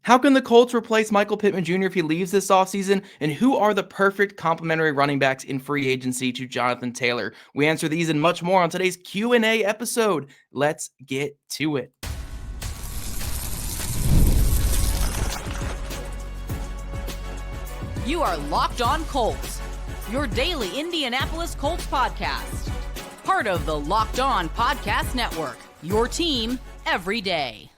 How can the Colts replace Michael Pittman Jr. if he leaves this offseason? And who are the perfect complementary running backs in free agency to Jonathan Taylor? We answer these and much more on today's Q&A episode. Let's get to it. You are Locked On Colts, your daily Indianapolis Colts podcast. Part of the Locked On Podcast Network, your team every day.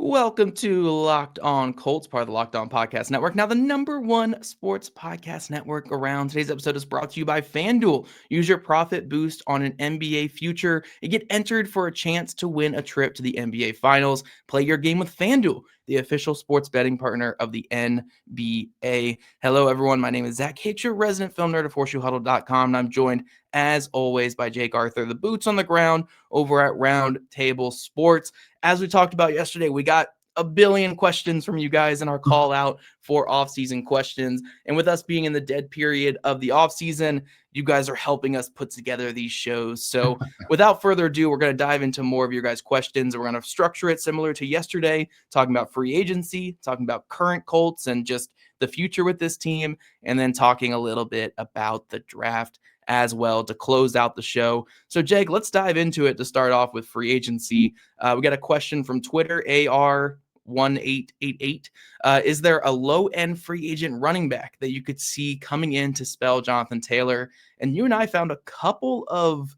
Welcome to Locked On Colts, part of the Locked On Podcast Network. Now, the number one sports podcast network around. Today's episode is brought to you by FanDuel. Use your profit boost on an NBA future and get entered for a chance to win a trip to the NBA Finals. Play your game with FanDuel, the official sports betting partner of the NBA. Hello, everyone. My name is Zach Hicks, your resident film nerd of HorseshoeHuddle.com, and I'm joined, as always, by Jake Arthur, the boots on the ground over at Round Table Sports. As we talked about yesterday, we got a billion questions from you guys in our call out for offseason questions. And with us being in the dead period of the offseason, you guys are helping us put together these shows. So without further ado, we're going to dive into more of your guys' questions. We're going to structure it similar to yesterday, talking about free agency, talking about current Colts and just the future with this team, and then talking a little bit about the draft as well to close out the show. So, Jake, let's dive into it to start off with free agency. We got a question from Twitter, AR1888. Is there a low-end free agent running back that you could see coming in to spell Jonathan Taylor? And you and I found a couple of,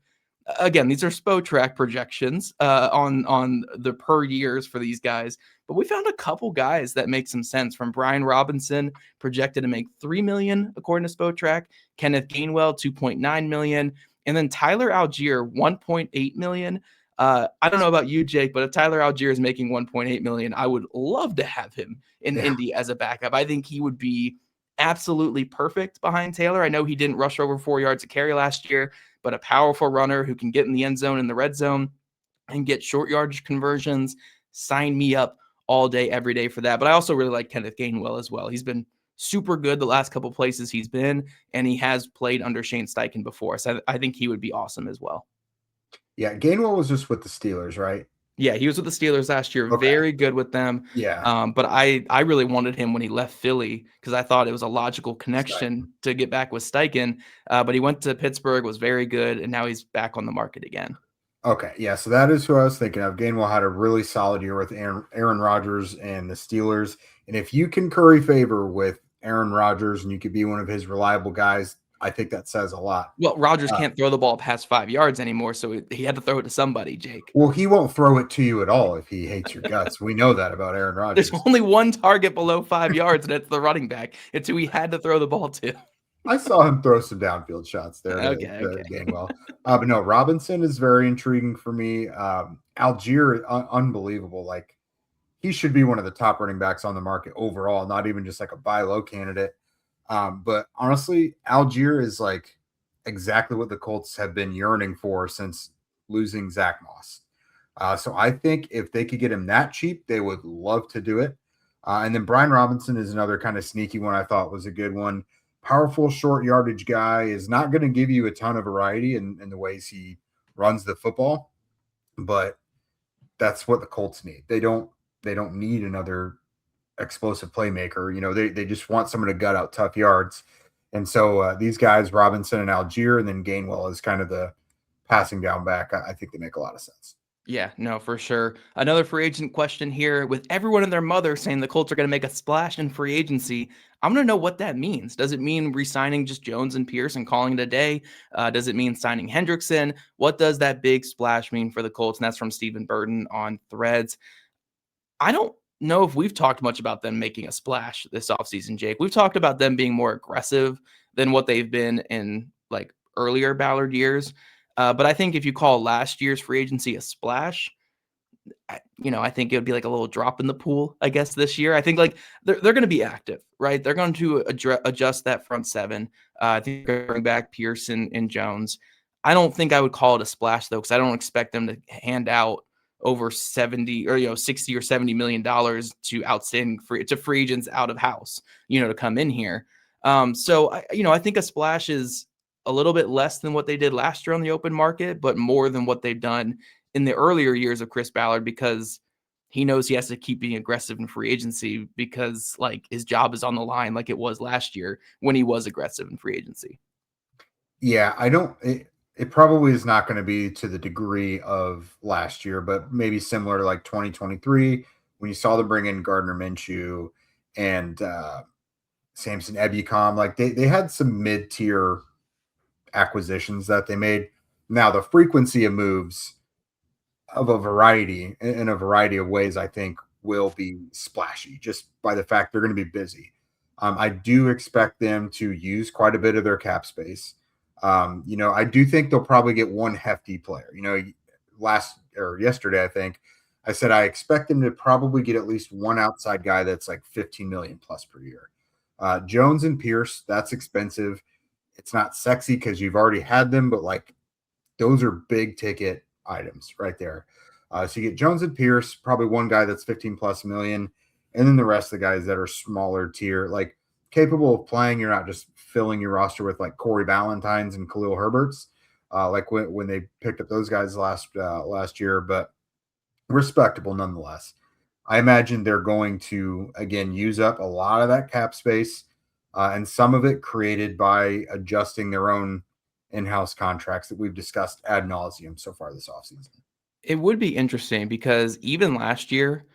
again, these are SPO-Track projections on the per years for these guys, but we found a couple guys that make some sense. From Brian Robinson, projected to make $3 million according to SPO-Track, Kenneth Gainwell $2.9 million, and then Tyler Algier $1.8 million. I don't know about you, Jake, but if Tyler Algier is making $1.8 million, I would love to have him in Indy as a backup. I think he would be absolutely perfect behind Taylor. I know he didn't rush over 4 yards a carry last year, but a powerful runner who can get in the end zone, in the red zone, and get short yardage conversions. Sign me up all day, every day for that. But I also really like Kenneth Gainwell as well. He's been super good the last couple places he's been, and he has played under Shane Steichen before. So I think he would be awesome as well. Yeah, Gainwell was just with the Steelers, right? Yeah, he was with the Steelers last year. Okay. Very good with them. Yeah. But I really wanted him when he left Philly because I thought it was a logical connection to get back with Steichen. But he went to Pittsburgh, was very good, and now he's back on the market again. Okay, yeah, so that is who I was thinking of. Gainwell had a really solid year with Aaron Rodgers and the Steelers. And if you can curry favor with Aaron Rodgers and you could be one of his reliable guys, I think that says a lot. Well, Rodgers can't throw the ball past 5 yards anymore, so he had to throw it to somebody, Jake. Well, he won't throw it to you at all if he hates your guts. We know that about Aaron Rodgers. There's only one target below 5 yards, and it's the running back. It's who he had to throw the ball to. I saw him throw some downfield shots there. Okay. Gainwell. But no, Robinson is very intriguing for me. Algier, unbelievable. Like, he should be one of the top running backs on the market overall, not even just like a buy low candidate. But honestly, Algier is like exactly what the Colts have been yearning for since losing Zach Moss. So I think if they could get him that cheap, they would love to do it. And then Brian Robinson is another kind of sneaky one I thought was a good one. Powerful short yardage guy, is not going to give you a ton of variety in the ways he runs the football, but that's what the Colts need. They don't need another explosive playmaker. You know, they just want someone to gut out tough yards. And so these guys, Robinson and Algier, and then Gainwell is kind of the passing down back. I think they make a lot of sense. Yeah, no, for sure. Another free agent question here. With everyone and their mother saying the Colts are going to make a splash in free agency, I'm going to know what that means. Does it mean re-signing just Jones and Pierce and calling it a day? Does it mean signing Hendrickson? What does that big splash mean for the Colts? And that's from Stephen Burton on Threads. I don't know if we've talked much about them making a splash this offseason, Jake. We've talked about them being more aggressive than what they've been in like earlier Ballard years. But I think if you call last year's free agency a splash, I think it would be like a little drop in the pool, I guess, this year. I think like they're going to be active, right? They're going to adjust that front seven. I think they're going to bring back Pearson and Jones. I don't think I would call it a splash, though, because I don't expect them to hand out over 70 or 60 or $70 million to outstanding free agents out of house, to come in here. So I think a splash is a little bit less than what they did last year on the open market, but more than what they've done in the earlier years of Chris Ballard, because he knows he has to keep being aggressive in free agency because like his job is on the line like it was last year when he was aggressive in free agency. Yeah, it probably is not going to be to the degree of last year, but maybe similar to like 2023 when you saw them bring in Gardner Minshew and Samson Ebukam. Like they had some mid-tier acquisitions that they made. Now the frequency of moves of a variety in a variety of ways, I think will be splashy just by the fact they're going to be busy. I do expect them to use quite a bit of their cap space. I do think they'll probably get one hefty player. Yesterday, I think I said I expect them to probably get at least one outside guy that's like 15 million plus per year. Jones and Pierce, that's expensive. It's not sexy because you've already had them, but like those are big ticket items right there. So you get Jones and Pierce, probably one guy that's 15 plus million, and then the rest of the guys that are smaller tier, like capable of playing. You're not just filling your roster with like Corey Ballentines and Khalil Herberts, like when they picked up those guys last year, but respectable nonetheless. I imagine they're going to again use up a lot of that cap space, and some of it created by adjusting their own in-house contracts that we've discussed ad nauseum so far this offseason. It would be interesting because even last year,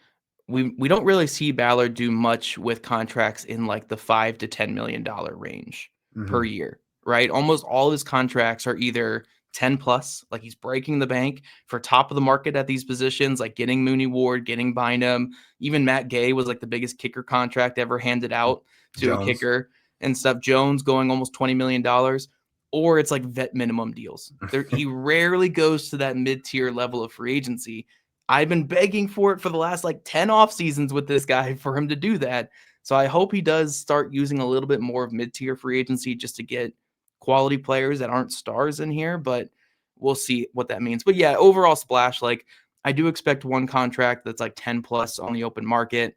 we don't really see Ballard do much with contracts in like the $5 to $10 million range per year, right? Almost all his contracts are either 10 plus, like he's breaking the bank for top of the market at these positions, like getting Mooney Ward, getting Bynum. Even Matt Gay was like the biggest kicker contract ever handed out to a kicker and stuff. Jones going almost $20 million. Or it's like vet minimum deals. He rarely goes to that mid-tier level of free agency. I've been begging for it for the last like 10 off seasons with this guy for him to do that. So I hope he does start using a little bit more of mid-tier free agency just to get quality players that aren't stars in here, but we'll see what that means. But yeah, overall splash, like I do expect one contract that's like 10 plus on the open market.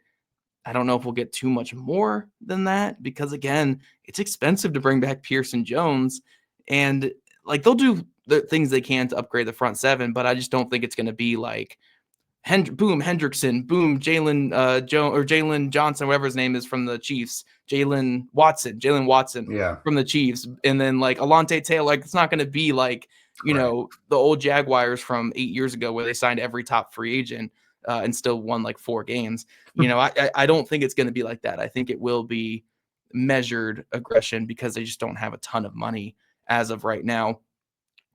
I don't know if we'll get too much more than that because again, it's expensive to bring back Pierce and Jones. And like they'll do the things they can to upgrade the front seven, but I just don't think it's going to be like boom Hendrickson, boom Jalen Johnson, whatever his name is from the Chiefs, Jalen Watson from the Chiefs, and then like Alontae Taylor. Like it's not going to be like the old Jaguars from 8 years ago where they signed every top free agent and still won like 4 games. I don't think it's going to be like that. I think it will be measured aggression because they just don't have a ton of money as of right now.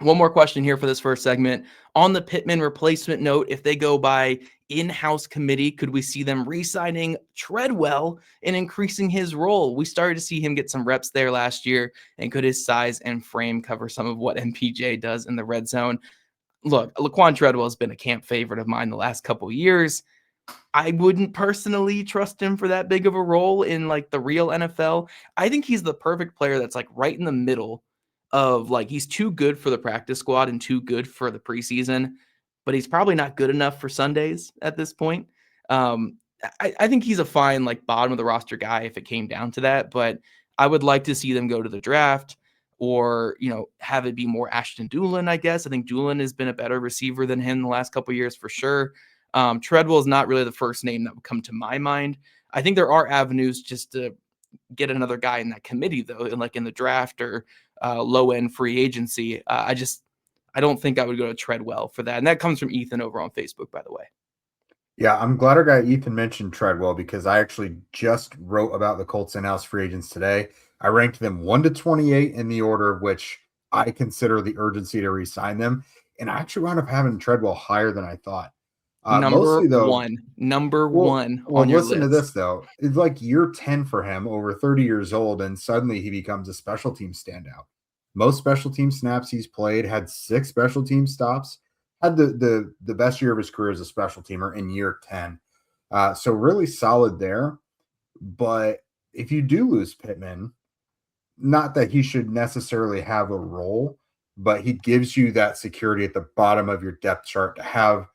One more question here for this first segment. On the Pittman replacement note, if they go by in-house committee, could we see them re-signing Treadwell and increasing his role? We started to see him get some reps there last year, and could his size and frame cover some of what MPJ does in the red zone? Look, Laquan Treadwell has been a camp favorite of mine the last couple of years. I wouldn't personally trust him for that big of a role in like the real NFL. I think he's the perfect player that's like right in the middle of like, he's too good for the practice squad and too good for the preseason, but he's probably not good enough for Sundays at this point. I think he's a fine, like bottom of the roster guy if it came down to that, but I would like to see them go to the draft or, have it be more Ashton Dulin, I guess. I think Dulin has been a better receiver than him the last couple of years for sure. Treadwell is not really the first name that would come to my mind. I think there are avenues just to get another guy in that committee though, and like in the draft or low end free agency. I don't think I would go to Treadwell for that. And that comes from Ethan over on Facebook, by the way. Yeah, I'm glad our guy Ethan mentioned Treadwell because I actually just wrote about the Colts in-house free agents today. I ranked them 1 to 28 in the order of which I consider the urgency to re-sign them. And I actually wound up having Treadwell higher than I thought. Number one on your listen list. To this though. It's like year 10 for him, over 30 years old, and suddenly he becomes a special team standout. Most special team snaps he's played, had 6 special team stops, had the best year of his career as a special teamer in year 10. So really solid there. But if you do lose Pittman, not that he should necessarily have a role, but he gives you that security at the bottom of your depth chart to have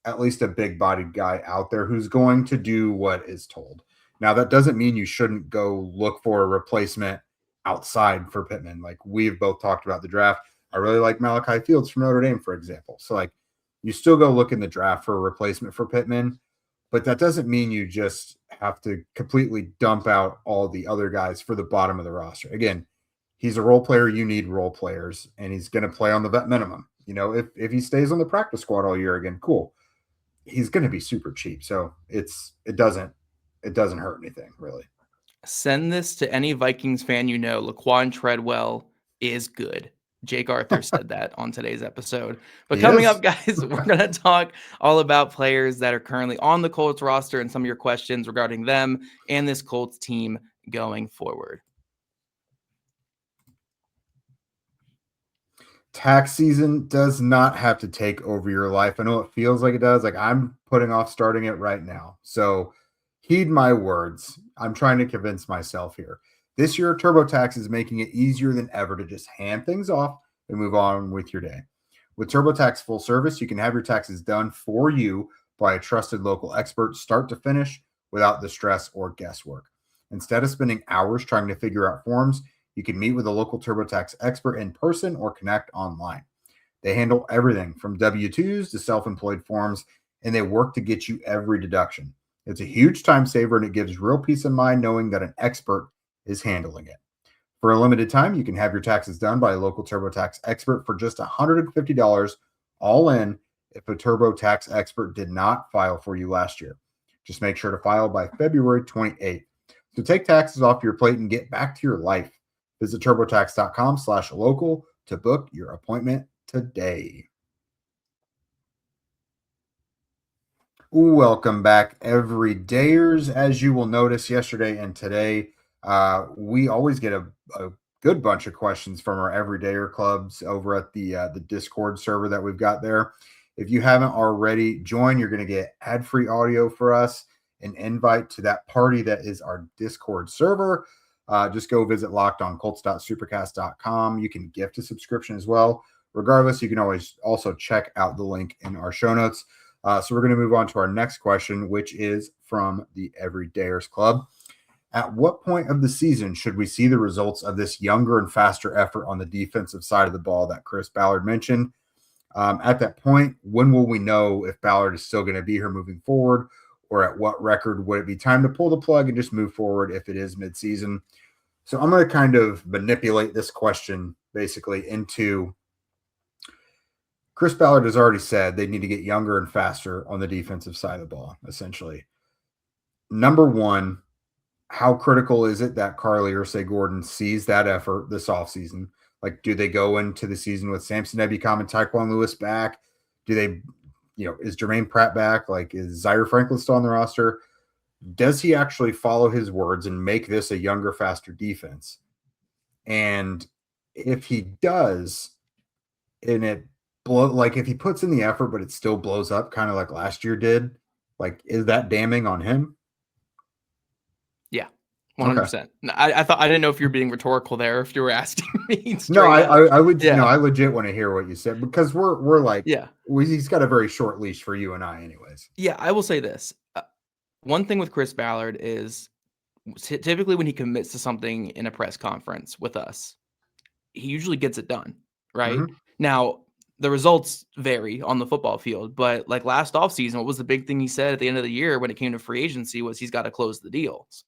at least a big-bodied guy out there who's going to do what is told. Now, that doesn't mean you shouldn't go look for a replacement outside for Pittman. Like we've both talked about the draft. I really like Malachi Fields from Notre Dame, for example. So like you still go look in the draft for a replacement for Pittman, but that doesn't mean you just have to completely dump out all the other guys for the bottom of the roster. Again, he's a role player. You need role players, and he's going to play on the vet minimum. If he stays on the practice squad all year again, cool. He's going to be super cheap, so it doesn't hurt anything really. Send this to any Vikings fan Laquan Treadwell is good. Jake Arthur said that on today's episode. But coming up, guys, we're going to talk all about players that are currently on the Colts roster and some of your questions regarding them and this Colts team going forward. Tax season does not have to take over your life. I know it feels like it does. Like, I'm putting off starting it right now. So heed my words. I'm trying to convince myself here. This year, TurboTax is making it easier than ever to just hand things off and move on with your day. With TurboTax Full Service, you can have your taxes done for you by a trusted local expert start to finish without the stress or guesswork. Instead of spending hours trying to figure out forms, you can meet with a local TurboTax expert in person or connect online. They handle everything from W-2s to self-employed forms, and they work to get you every deduction. It's a huge time saver, and it gives real peace of mind knowing that an expert is handling it. For a limited time, you can have your taxes done by a local TurboTax expert for just $150 all in if a TurboTax expert did not file for you last year. Just make sure to file by February 28th. So take taxes off your plate and get back to your life. Visit TurboTax.com/local to book your appointment today. Welcome back, everydayers. As you will notice yesterday and today, we always get a good bunch of questions from our everydayer clubs over at the Discord server that we've got there. If you haven't already joined, you're going to get ad-free audio for us, an invite to that party that is our Discord server. Just go visit lockedoncolts.supercast.com. You can gift a subscription as well. Regardless, you can always also check out the link in our show notes. So we're going to move on to our next question, which is from the Everydayers Club. At what point of the season should we see the results of this younger and faster effort on the defensive side of the ball that Chris Ballard mentioned? At that point, when will we know if Ballard is still going to be here moving forward, or at what record would it be time to pull the plug and just move forward if it is midseason? So I'm going to kind of manipulate this question basically into Chris Ballard has already said they need to get younger and faster on the defensive side of the ball, essentially. Number one, how critical is it that Carly Ursay-Gordon sees that effort this offseason? Like, do they go into the season with Samson Ebukam and Tyquan Lewis back? Do they, is Jermaine Pratt back? Like, is Zaire Franklin still on the roster? Does he actually follow his words and make this a younger, faster defense? And if he does, and if he puts in the effort, but it still blows up, kind of like last year did, like, is that damning on him? Yeah, 100%. Okay. I didn't know if you were being rhetorical there, if you were asking me. No, I would. Yeah. No, I legit want to hear what you said, because we're like, he's got a very short leash for you and I, anyways. Yeah, I will say this. One thing with Chris Ballard is typically when he commits to something in a press conference with us, he usually gets it done, right? Mm-hmm. Now, the results vary on the football field, but like last offseason, what was the big thing he said at the end of the year when it came to free agency was he's got to close the deals.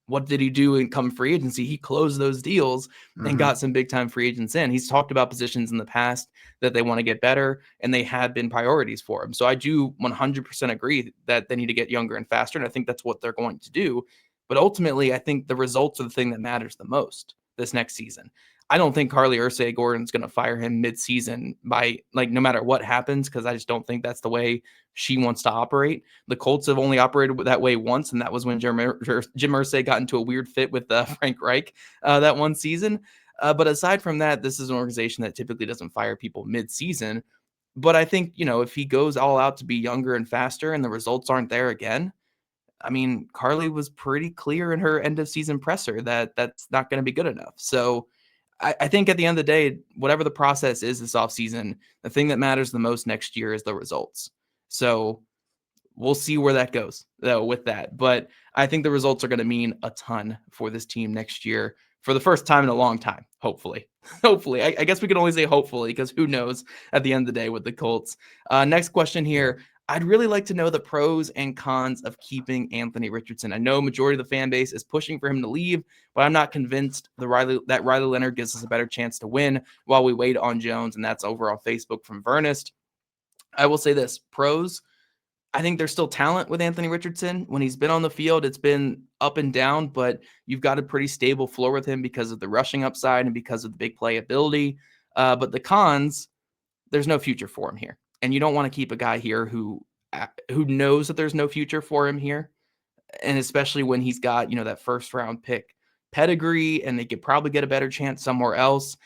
What did he do in come free agency? He closed those deals and got some big time free agents in. He's talked about positions in the past that they want to get better, and they had been priorities for him. So I do 100% agree that they need to get younger and faster, and I think that's what they're going to do. But ultimately, I think the results are the thing that matters the most this next season. I don't think Carly Ursay-Gordon's going to fire him mid-season by, like, no matter what happens, because I just don't think that's the way she wants to operate. The Colts have only operated that way once, and that was when Jim Irsay got into a weird fit with Frank Reich that one season. But aside from that, this is an organization that typically doesn't fire people mid-season. But I think, if he goes all out to be younger and faster and the results aren't there again, I mean, Carly was pretty clear in her end-of-season presser that that's not going to be good enough. So I think at the end of the day, whatever the process is this offseason, the thing that matters the most next year is the results. So we'll see where that goes, though, with that. But I think the results are going to mean a ton for this team next year for the first time in a long time, hopefully. Hopefully. I guess we can only say hopefully, because who knows at the end of the day with the Colts. Next question here. I'd really like to know the pros and cons of keeping Anthony Richardson. I know majority of the fan base is pushing for him to leave, but I'm not convinced that Riley Leonard gives us a better chance to win while we wait on Jones, and that's over on Facebook from Vernest. I will say this, pros, I think there's still talent with Anthony Richardson. When he's been on the field, it's been up and down, but you've got a pretty stable floor with him because of the rushing upside and because of the big play ability. But the cons, there's no future for him here. And you don't want to keep a guy here who knows that there's no future for him here. And especially when he's got, that first round pick pedigree and they could probably get a better chance somewhere else.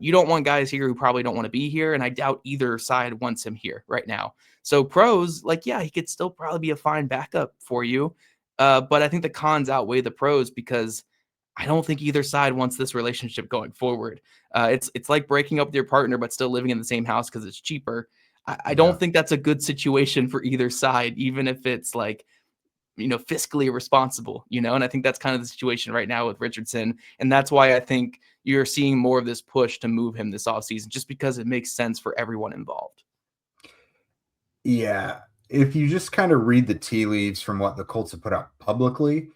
You don't want guys here who probably don't want to be here. And I doubt either side wants him here right now. So pros, he could still probably be a fine backup for you. But I think the cons outweigh the pros because I don't think either side wants this relationship going forward. It's like breaking up with your partner, but still living in the same house because it's cheaper. I don't think that's a good situation for either side, even if it's fiscally responsible, and I think that's kind of the situation right now with Richardson. And that's why I think you're seeing more of this push to move him this offseason, just because it makes sense for everyone involved. Yeah. If you just kind of read the tea leaves from what the Colts have put out publicly,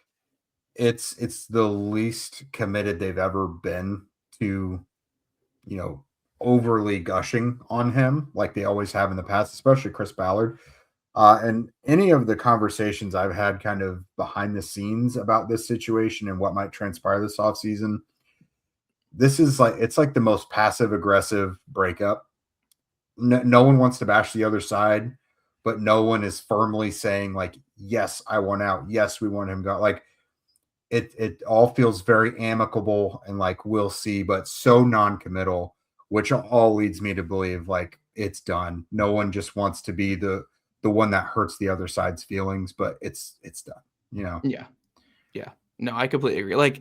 it's the least committed they've ever been to, overly gushing on him like they always have in the past, especially Chris Ballard. And any of the conversations I've had kind of behind the scenes about this situation and what might transpire this offseason, this is it's like the most passive aggressive breakup. No one wants to bash the other side, but no one is firmly saying yes, I want out. Yes, we want him gone. It all feels very amicable and we'll see, but so non-committal, which all leads me to believe it's done. No one just wants to be the one that hurts the other side's feelings, but it's done, Yeah. No, I completely agree.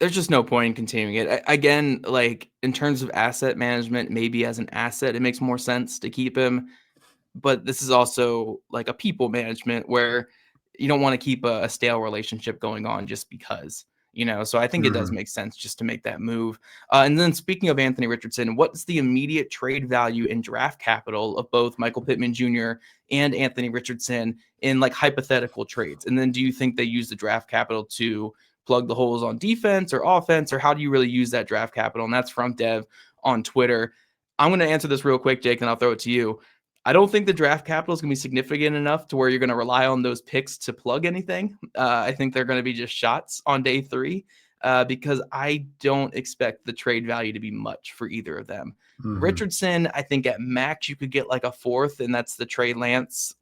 There's just no point in continuing it. Again, in terms of asset management, maybe as an asset, it makes more sense to keep him. But this is also a people management where you don't want to keep a stale relationship going on just because, so I think it does make sense just to make that move. And then speaking of Anthony Richardson, what's the immediate trade value and draft capital of both Michael Pittman Jr. and Anthony Richardson in hypothetical trades? And then do you think they use the draft capital to plug the holes on defense or offense, or how do you really use that draft capital? And that's from Dev on Twitter. I'm going to answer this real quick, Jake, and I'll throw it to you. I don't think the draft capital is going to be significant enough to where you're going to rely on those picks to plug anything. I think they're going to be just shots on day 3 because I don't expect the trade value to be much for either of them. Richardson, I think at max you could get a 4th, and that's the Trey Lance,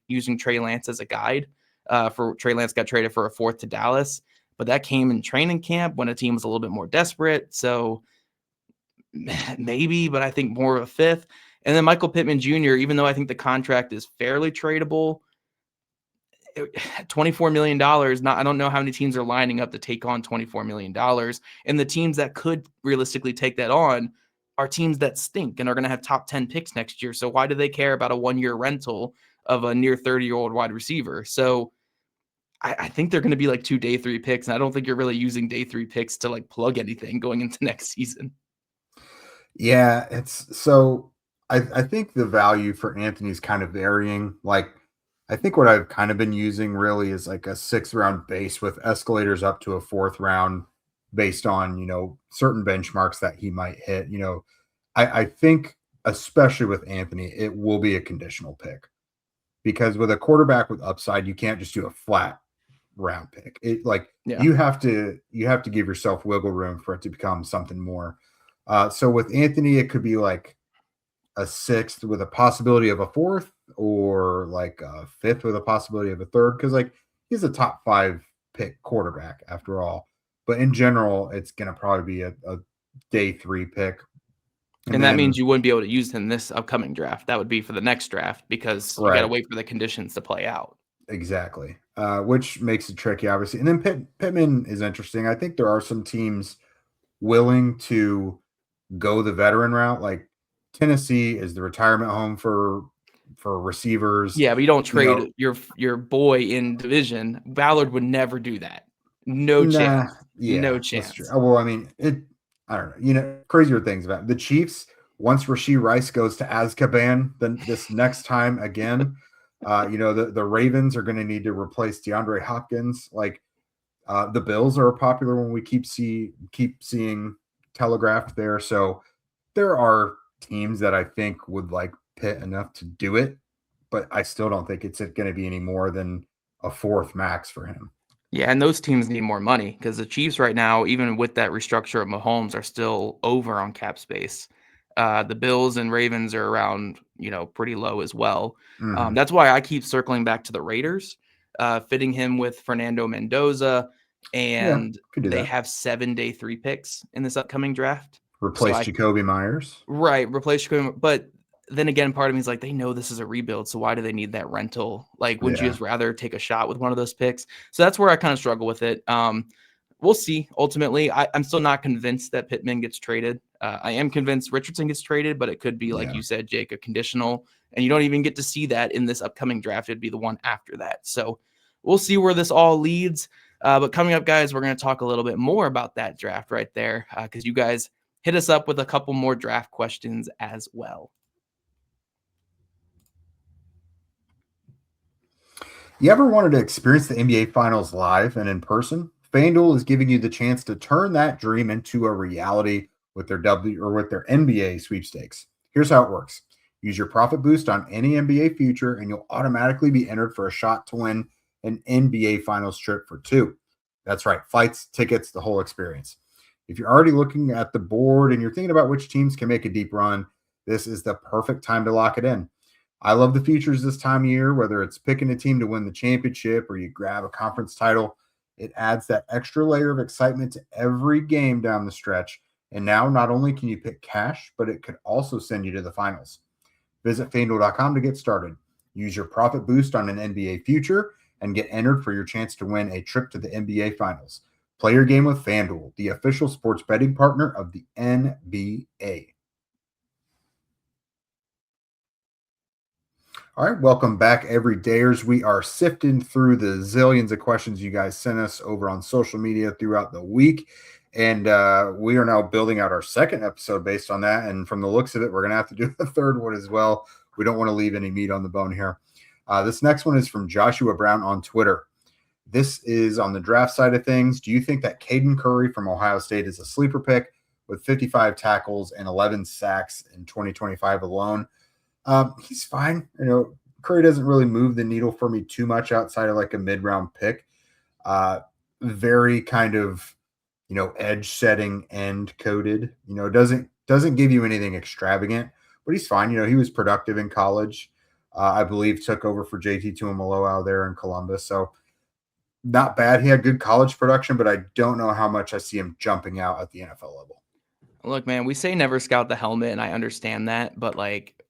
using Trey Lance as a guide. For Trey Lance got traded for a 4th to Dallas, but that came in training camp when a team was a little bit more desperate. So maybe, but I think more of a 5th. And then Michael Pittman Jr., even though I think the contract is fairly tradable, $24 million, I don't know how many teams are lining up to take on $24 million. And the teams that could realistically take that on are teams that stink and are going to have top 10 picks next year. So why do they care about a 1-year rental of a near 30-year-old wide receiver? So I think they're going to be 2 day 3 picks. And I don't think you're really using day 3 picks to plug anything going into next season. Yeah, it's so I think the value for Anthony is kind of varying. I think what I've kind of been using really is a 6th round base with escalators up to a 4th round based on, certain benchmarks that he might hit. I think especially with Anthony, it will be a conditional pick because with a quarterback with upside, you can't just do a flat round pick. You have to give yourself wiggle room for it to become something more. So with Anthony, it could be a 6th with a possibility of a 4th, or a 5th with a possibility of a 3rd, because he's a top 5 pick quarterback after all. But in general, it's going to probably be a day 3 pick. And that means you wouldn't be able to use him this upcoming draft. That would be for the next draft because you got to wait for the conditions to play out. Exactly. Which makes it tricky, obviously. And then Pittman is interesting. I think there are some teams willing to go the veteran route. Tennessee is the retirement home for receivers. Yeah, but you don't trade your boy in division. Ballard would never do that. No chance. Yeah, no chance. Well, I mean, I don't know. Crazier things about it. The Chiefs. Once Rashee Rice goes to Azkaban, then this next time again, The Ravens are going to need to replace DeAndre Hopkins. Like the Bills are a popular one we keep seeing telegraphed there. So there are teams that I think would like Pitt enough to do it, but I still don't think it's going to be any more than a fourth max for him. Yeah, and those teams need more money because the Chiefs right now, even with that restructure of Mahomes, are still over on cap space. The Bills and Ravens are around, pretty low as well. Mm-hmm. That's why I keep circling back to the Raiders, fitting him with Fernando Mendoza, and they have 7 day 3 picks in this upcoming draft. Replace Jacoby Myers. Right, replace Jacoby, but then again, part of me is like, they know this is a rebuild, so why do they need that rental? Like, wouldn't you just rather take a shot with one of those picks? So that's where I kind of struggle with it. We'll see. Ultimately, I'm still not convinced that Pittman gets traded. I am convinced Richardson gets traded, but it could be, like you said, Jake, a conditional, and you don't even get to see that in this upcoming draft. It'd be the one after that. So we'll see where this all leads. But coming up, guys, we're going to talk a little bit more about that draft right there because you guys hit us up with a couple more draft questions as well. You ever wanted to experience the NBA Finals live and in person? FanDuel is giving you the chance to turn that dream into a reality with their NBA sweepstakes. Here's how it works. Use your profit boost on any NBA future, and you'll automatically be entered for a shot to win an NBA Finals trip for 2. That's right. Flights, tickets, the whole experience. If you're already looking at the board and you're thinking about which teams can make a deep run, this is the perfect time to lock it in. I love the futures this time of year, whether it's picking a team to win the championship or you grab a conference title. It adds that extra layer of excitement to every game down the stretch. And now not only can you pick cash, but it could also send you to the finals. Visit FanDuel.com to get started. Use your profit boost on an NBA future and get entered for your chance to win a trip to the NBA Finals. Play your game with FanDuel, the official sports betting partner of the NBA. All right, welcome back, everydayers. We are sifting through the zillions of questions you guys sent us over on social media throughout the week, and we are now building out our second episode based on that, and from the looks of it, we're going to have to do a third one as well. We don't want to leave any meat on the bone here. This next one is from Joshua Brown on Twitter. This is on the draft side of things. Do you think that Caden Curry from Ohio State is a sleeper pick with 55 tackles and 11 sacks in 2025 alone? He's fine. Curry doesn't really move the needle for me too much outside of like a mid-round pick. Very kind of, edge setting end coded, doesn't give you anything extravagant, but he's fine. He was productive in college. I believe took over for JT Tuimoloau there in Columbus. So not bad. He had good college production, but I don't know how much I see him jumping out at the NFL level. Look, man, we say never scout the helmet, and I understand that, but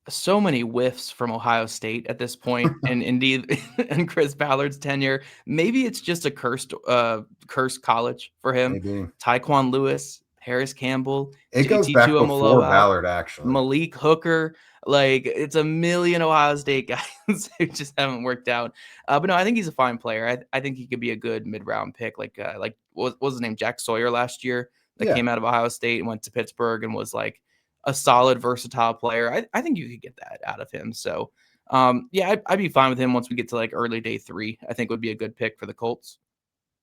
so many whiffs from Ohio State at this point, and indeed in Chris Ballard's tenure. Maybe it's just a cursed college for him. Maybe. Tyquan Lewis, Harris Campbell, it goes back before Ballard, actually. Malik Hooker. It's a million Ohio State guys who just haven't worked out. But no, I think he's a fine player. I think he could be a good mid-round pick. What was his name? Jack Sawyer last year that came out of Ohio State and went to Pittsburgh and was a solid, versatile player. I think you could get that out of him. So, I'd be fine with him once we get to early day 3. I think would be a good pick for the Colts.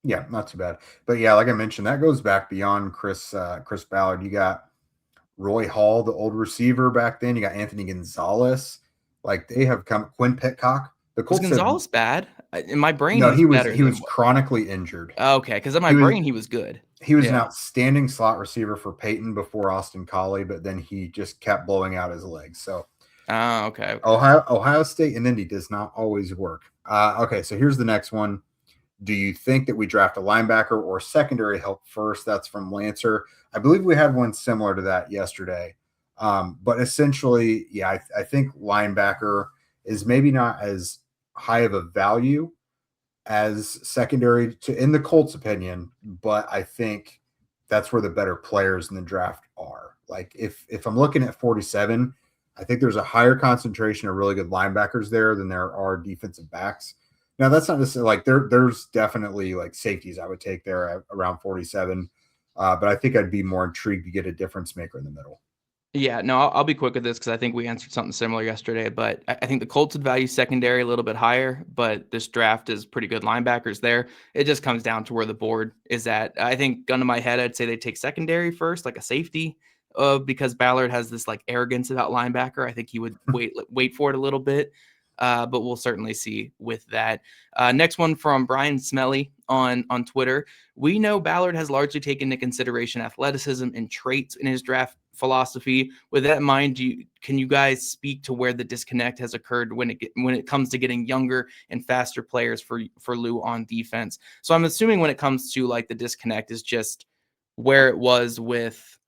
Yeah, not too bad. But yeah, like I mentioned, that goes back beyond Chris Ballard. You got Roy Hall, the old receiver back then. You got Anthony Gonzalez. They have come. Quinn Pitcock. The Colts. Was Gonzalez bad? In my brain, no, he was chronically injured. Okay, because in my brain he was good. He was an outstanding slot receiver for Peyton before Austin Collie, but then he just kept blowing out his legs. So, okay. Ohio State and Indy does not always work. Okay, so here's the next one. Do you think that we draft a linebacker or secondary help first? That's from Lancer. I believe we had one similar to that yesterday. But essentially, I think linebacker is maybe not as high of a value as secondary in the Colts' opinion, but I think that's where the better players in the draft are. If I'm looking at 47, I think there's a higher concentration of really good linebackers there than there are defensive backs. Now, that's not necessarily there's definitely safeties I would take there at around 47, but I think I'd be more intrigued to get a difference maker in the middle. Yeah, no, I'll be quick with this because I think we answered something similar yesterday. But I think the Colts would value secondary a little bit higher, but this draft is pretty good linebackers there. It just comes down to where the board is at. I think, gun to my head, I'd say they take secondary first, like a safety, because Ballard has this like arrogance about linebacker. I think he would wait for it a little bit. But we'll certainly see with that. Next one from Brian Smelly on Twitter. We know Ballard has largely taken into consideration athleticism and traits in his draft philosophy. With that in mind, can you guys speak to where the disconnect has occurred when it comes to getting younger and faster players for Lou on defense? So I'm assuming when it comes to like the disconnect is just where it was with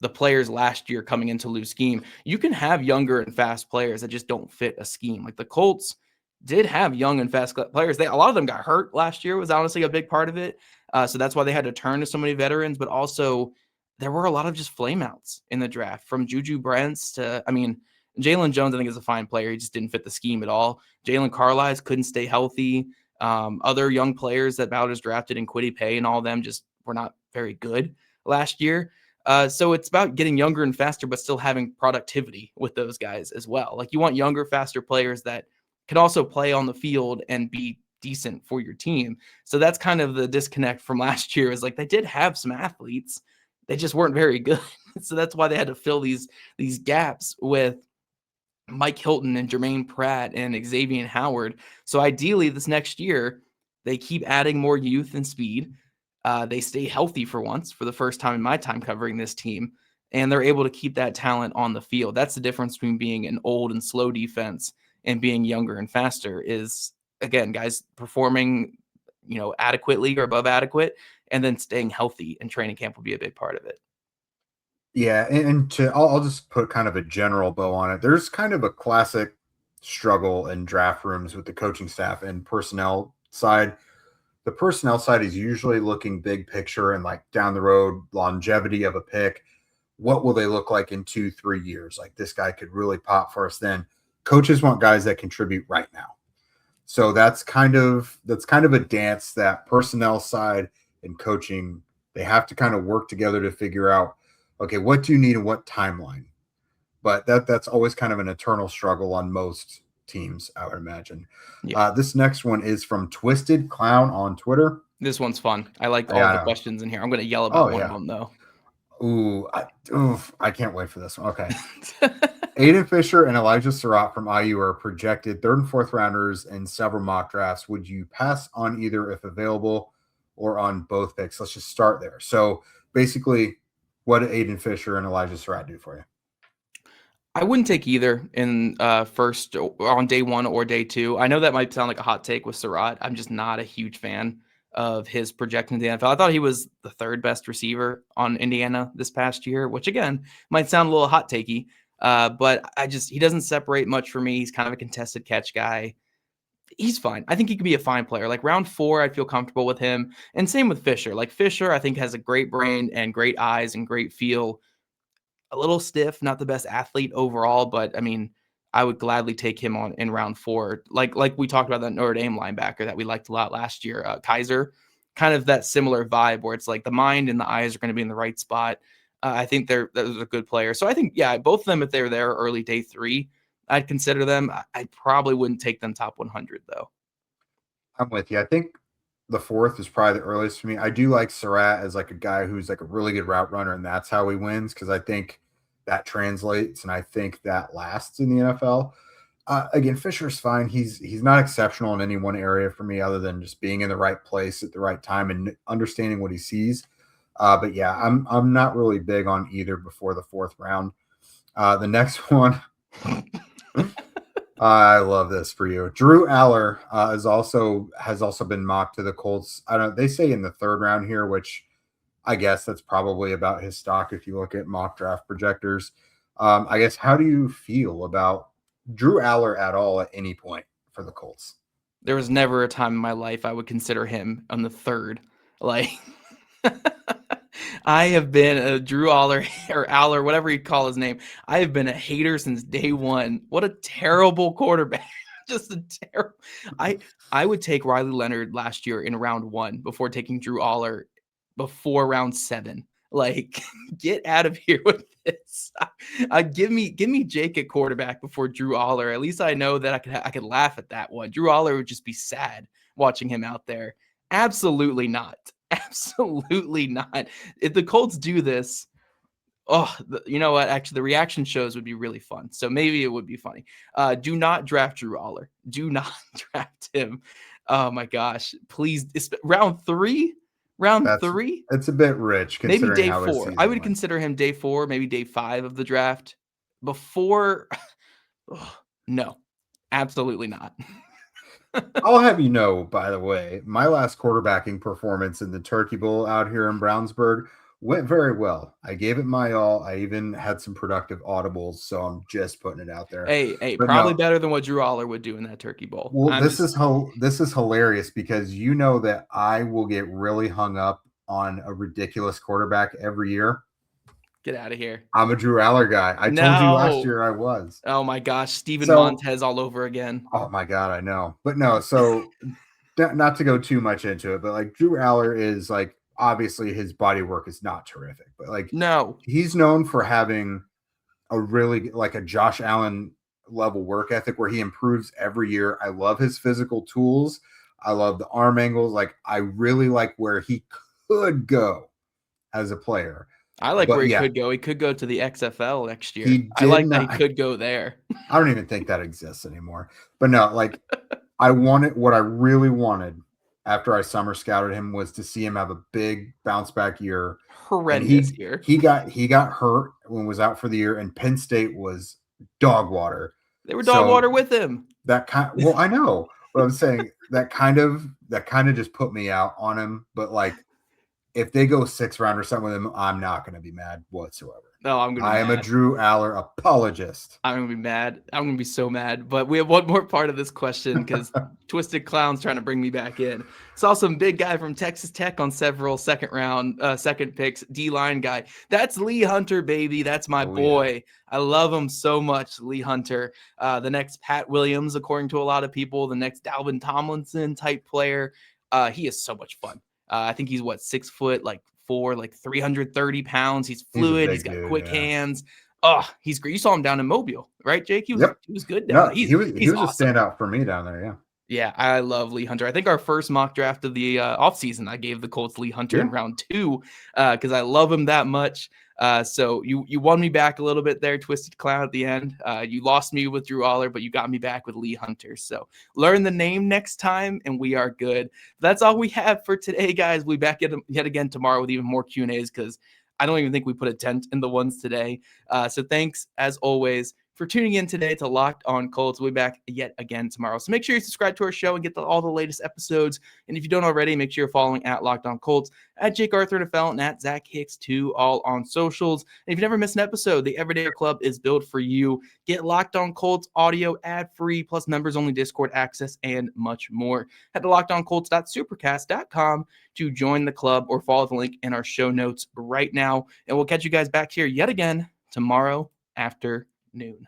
the players last year coming into Lou's scheme. You can have younger and fast players that just don't fit a scheme. Like the Colts did have young and fast players. A lot of them got hurt last year, was honestly a big part of it. So that's why they had to turn to so many veterans, but also there were a lot of just flameouts in the draft, from Juju Brents to, Jalen Jones, I think, is a fine player. He just didn't fit the scheme at all. Jalen Carlisle couldn't stay healthy. Other young players that Bowders drafted in Kwity Paye and all of them just were not very good last year. So it's about getting younger and faster, but still having productivity with those guys as well. Like you want younger, faster players that can also play on the field and be decent for your team. So that's kind of the disconnect from last year, is like they did have some athletes. They just weren't very good. So that's why they had to fill these gaps with Mike Hilton and Jermaine Pratt and Xavier Howard. So ideally this next year, they keep adding more youth and speed. They stay healthy for once, for the first time in my time covering this team, and they're able to keep that talent on the field. That's the difference between being an old and slow defense and being younger and faster is, again, guys performing, adequately or above adequate, and then staying healthy, and training camp will be a big part of it. Yeah, and I'll just put kind of a general bow on it. There's kind of a classic struggle in draft rooms with the coaching staff and personnel side. The personnel side is usually looking big picture and like down the road, longevity of a pick. What will they look like in 2-3 years? Like this guy could really pop for us then. Coaches want guys that contribute right now. So that's kind of a dance that personnel side and coaching, they have to kind of work together to figure out, okay, what do you need and what timeline? But that's always kind of an eternal struggle on most teams, I would imagine. Yeah. This next one is from Twisted Clown on Twitter. This one's fun. I like all the questions in here. I'm going to yell about one of them, though. I can't wait for this one. Okay. Aiden Fisher and Elijah Surratt from IU are projected 3rd and 4th rounders in several mock drafts. Would you pass on either if available or on both picks? Let's just start there. So basically, what did Aiden Fisher and Elijah Surratt do for you? I wouldn't take either in first on day 1 or day 2. I know that might sound like a hot take with Surratt. I'm just not a huge fan of his projection to the NFL. I thought he was the 3rd best receiver on Indiana this past year, which again might sound a little hot takey, but he doesn't separate much for me. He's kind of a contested catch guy. He's fine. I think he could be a fine player. Like round 4, I'd feel comfortable with him. And same with Fisher. Like Fisher, I think has a great brain and great eyes and great feel. A little stiff, not the best athlete overall, but I would gladly take him on in round 4. Like we talked about that Notre Dame linebacker that we liked a lot last year, Kaiser, kind of that similar vibe where it's like the mind and the eyes are going to be in the right spot. I think those are good players. So I think, both of them, if they're there early day 3, I'd consider them. I probably wouldn't take them top 100 though. I'm with you. I think the 4th is probably the earliest for me. I do like Surratt as like a guy who's like a really good route runner, and that's how he wins, because I think that translates, and I think that lasts in the NFL. Again, Fisher's fine. He's not exceptional in any one area for me, other than just being in the right place at the right time and understanding what he sees. But yeah, I'm not really big on either before the 4th round. The next one, I love this for you. Drew Aller has also been mocked to the Colts. They say in the 3rd round here, which I guess that's probably about his stock if you look at mock draft projectors. I guess, how do you feel about Drew Aller at all at any point for the Colts? There was never a time in my life I would consider him on the 3rd. Like, I have been a Drew Aller, or Aller, whatever you call his name. I have been a hater since day 1. What a terrible quarterback. Just a terrible. I would take Riley Leonard last year in round 1 before taking Drew Aller before round 7. Like, get out of here with this. Give me Jake at quarterback before Drew Aller. At least I know that I could laugh at that one. Drew Aller would just be sad watching him out there. Absolutely not. Absolutely not. If the Colts do this, you know what? Actually, the reaction shows would be really fun. So maybe it would be funny. Do not draft Drew Aller. Do not draft him. Oh my gosh. Please. Round three? It's a bit rich Maybe considering day how his 4. season I would went. consider him day 4, maybe day 5 of the draft. Before, no, absolutely not. I'll have you know, by the way, my last quarterbacking performance in the Turkey Bowl out here in Brownsburg went very well. I gave it my all. I even had some productive audibles, so I'm just putting it out there. Hey, But probably no, better than what Drew Aller would do in that Turkey Bowl. well, this is hilarious because you know that I will get really hung up on a ridiculous quarterback every year. Get out of here. I'm a Drew Aller guy. I told you last year I was. Oh my gosh, Steven So- Montez all over again. Oh my God, I know. But no, so not to go too much into it, but like Drew Aller is like, obviously his body work is not terrific, but like No, he's known for having a really like a Josh Allen level work ethic where he improves every year. I love his physical tools. I love the arm angles. Like I really like where he could go as a player. I like But where he yeah, could go. He could go to the XFL next year. He I like did that he not- could go there. I don't even think that exists anymore. But no, like I wanted what I really wanted after I summer scouted him was to see him have a big bounce back year. Horrendous year. He got hurt when was out for the year, and Penn State was dog water. They were dog water with him. Well, I know, but I'm saying that kind of just put me out on him. But like, if they go 6th round or something with him, I'm not going to be mad whatsoever. No, I am a Drew Aller apologist. I'm going to be mad. I'm going to be so mad. But we have one more part of this question because Twisted Clown's trying to bring me back in. Saw some big guy from Texas Tech on several second picks, D-line guy. That's Lee Hunter, baby. That's my boy. Yeah. I love him so much, Lee Hunter. The next Pat Williams, according to a lot of people. The next Dalvin Tomlinson type player. He is so much fun. I think he's 6 foot, 4, 330 pounds. He's fluid. He's got quick hands. Oh, he's great. You saw him down in Mobile, right, Jake? He was good down there. He was awesome. A standout for me down there, yeah. Yeah, I love Lee Hunter. I think our first mock draft of the offseason, I gave the Colts Lee Hunter in round 2 because I love him that much. So you won me back a little bit there, Twisted Clown, at the end. You lost me with Drew Aller, but you got me back with Lee Hunter. So learn the name next time, and we are good. That's all we have for today, guys. We'll be back yet again tomorrow with even more Q&As because I don't even think we put a dent in the ones today. So thanks, as always, for tuning in today to Locked On Colts. We'll be back yet again tomorrow. So make sure you subscribe to our show and get all the latest episodes. And if you don't already, make sure you're following at Locked On Colts, at Jake Arthur NFL, and at Zach Hicks 2, all on socials. And if you never miss an episode, the Everyday Club is built for you. Get Locked On Colts audio ad-free, plus members-only Discord access, and much more. Head to lockedoncolts.supercast.com to join the club or follow the link in our show notes right now. And we'll catch you guys back here yet again tomorrow afternoon.